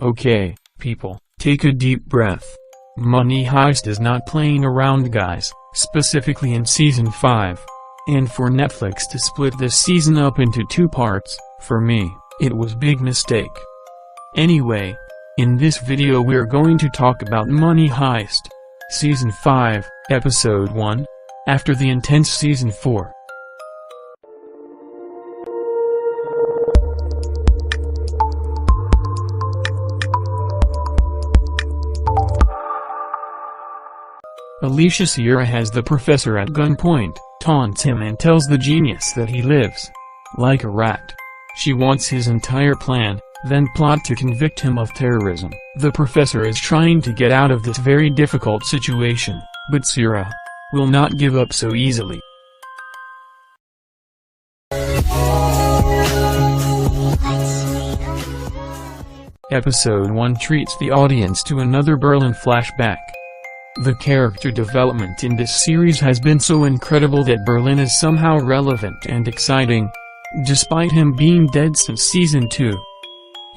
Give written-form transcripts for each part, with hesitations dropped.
Okay, people, take a deep breath. Money Heist is not playing around, guys, specifically in Season 5. And for Netflix to split this season up into 2 parts, for me, it was big mistake. Anyway, in this video we're going to talk about Money Heist, Season 5, Episode 1, after the intense Season 4. Alicia Sierra has the professor at gunpoint, taunts him and tells the genius that he lives like a rat. She wants his entire plan, then plot to convict him of terrorism. The professor is trying to get out of this very difficult situation, but Sierra will not give up so easily. Episode 1 treats the audience to another Berlin flashback. The character development in this series has been so incredible that Berlin is somehow relevant and exciting, despite him being dead since Season 2.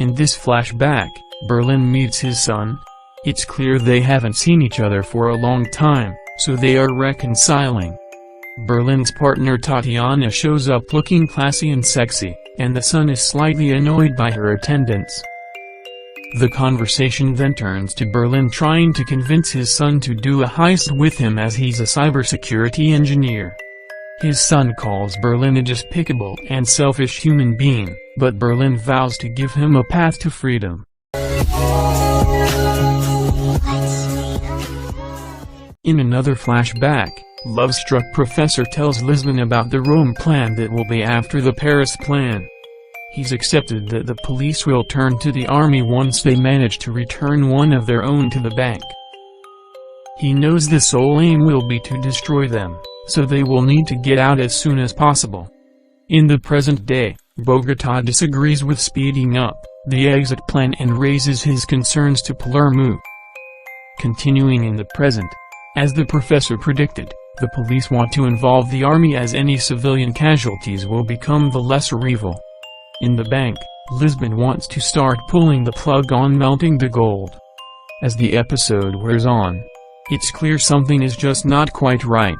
In this flashback, Berlin meets his son. It's clear they haven't seen each other for a long time, so they are reconciling. Berlin's partner Tatiana shows up looking classy and sexy, and the son is slightly annoyed by her attendance. The conversation then turns to Berlin trying to convince his son to do a heist with him as he's a cybersecurity engineer. His son calls Berlin a despicable and selfish human being, but Berlin vows to give him a path to freedom. In another flashback, love-struck professor tells Lisbon about the Rome plan that will be after the Paris plan. He's accepted that the police will turn to the army once they manage to return one of their own to the bank. He knows the sole aim will be to destroy them, so they will need to get out as soon as possible. In the present day, Bogota disagrees with speeding up the exit plan and raises his concerns to Palermo. Continuing in the present, as the professor predicted, the police want to involve the army as any civilian casualties will become the lesser evil. In the bank, Lisbon wants to start pulling the plug on melting the gold. As the episode wears on, it's clear something is just not quite right.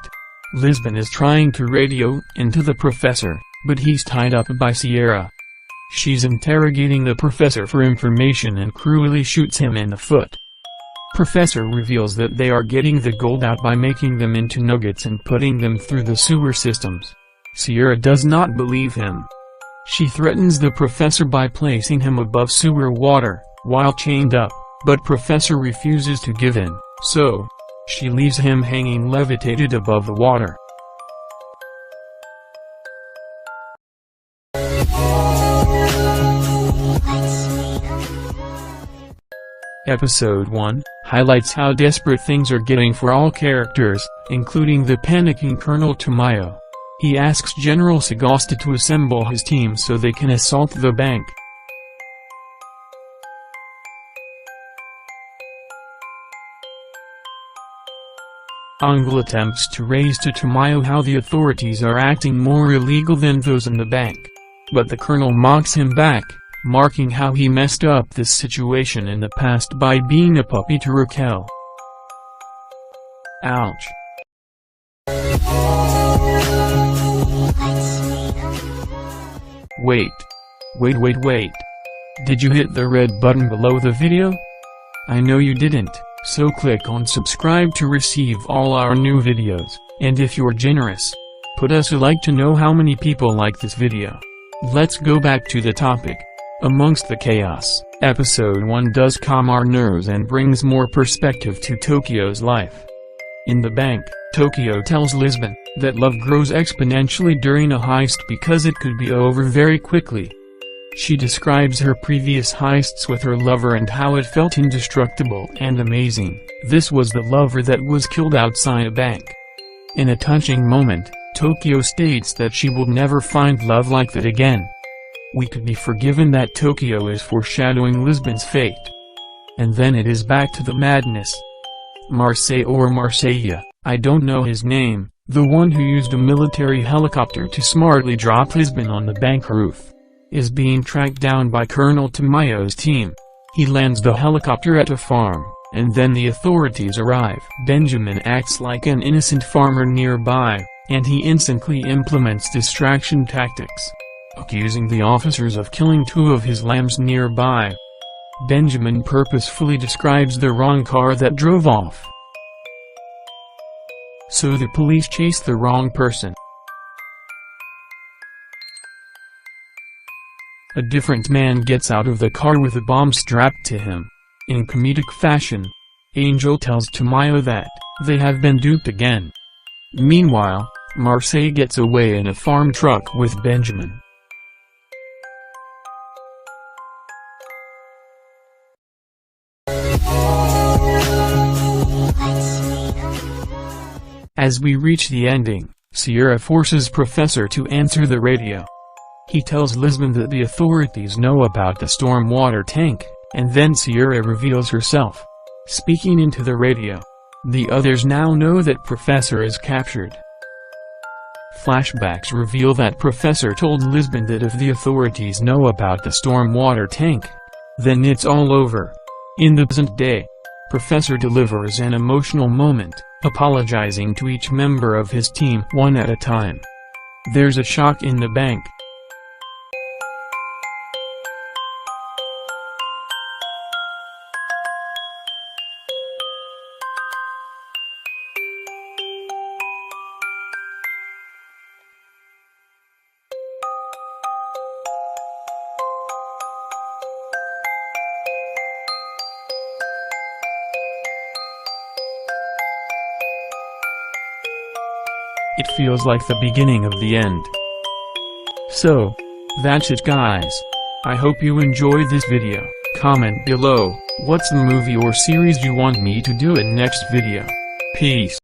Lisbon is trying to radio into the professor, but he's tied up by Sierra. She's interrogating the professor for information and cruelly shoots him in the foot. Professor reveals that they are getting the gold out by making them into nuggets and putting them through the sewer systems. Sierra does not believe him. She threatens the professor by placing him above sewer water, while chained up, but professor refuses to give in, so she leaves him hanging levitated above the water. Episode 1 highlights how desperate things are getting for all characters, including the panicking Colonel Tamayo. He asks General Sagasta to assemble his team so they can assault the bank. Angel attempts to raise to Tamayo how the authorities are acting more illegal than those in the bank. But the colonel mocks him back, marking how he messed up this situation in the past by being a puppy to Raquel. Ouch. Wait. Did you hit the red button below the video? I know you didn't, so click on subscribe to receive all our new videos, and if you're generous, put us a like to know how many people like this video. Let's go back to the topic. Amongst the chaos, Episode 1 does calm our nerves and brings more perspective to Tokyo's life. In the bank, Tokyo tells Lisbon that love grows exponentially during a heist because it could be over very quickly. She describes her previous heists with her lover and how it felt indestructible and amazing. This was the lover that was killed outside a bank. In a touching moment, Tokyo states that she will never find love like that again. We could be forgiven that Tokyo is foreshadowing Lisbon's fate. And then it is back to the madness. Marseille or Marsella, I don't know his name, the one who used a military helicopter to smartly drop Lisbon on the bank roof, is being tracked down by Colonel Tamayo's team. He lands the helicopter at a farm, and then the authorities arrive. Benjamin acts like an innocent farmer nearby, and he instantly implements distraction tactics, accusing the officers of killing 2 of his lambs nearby. Benjamin purposefully describes the wrong car that drove off, so the police chase the wrong person. A different man gets out of the car with a bomb strapped to him. In comedic fashion, Angel tells Tamayo that they have been duped again. Meanwhile, Marseille gets away in a farm truck with Benjamin. As we reach the ending, Sierra forces Professor to answer the radio. He tells Lisbon that the authorities know about the stormwater tank, and then Sierra reveals herself, speaking into the radio. The others now know that Professor is captured. Flashbacks reveal that Professor told Lisbon that if the authorities know about the stormwater tank, then it's all over. In the present day, Professor delivers an emotional moment, apologizing to each member of his team one at a time. There's a shock in the bank. It feels like the beginning of the end. So, that's it guys. I hope you enjoyed this video. Comment below, what's the movie or series you want me to do in next video. Peace.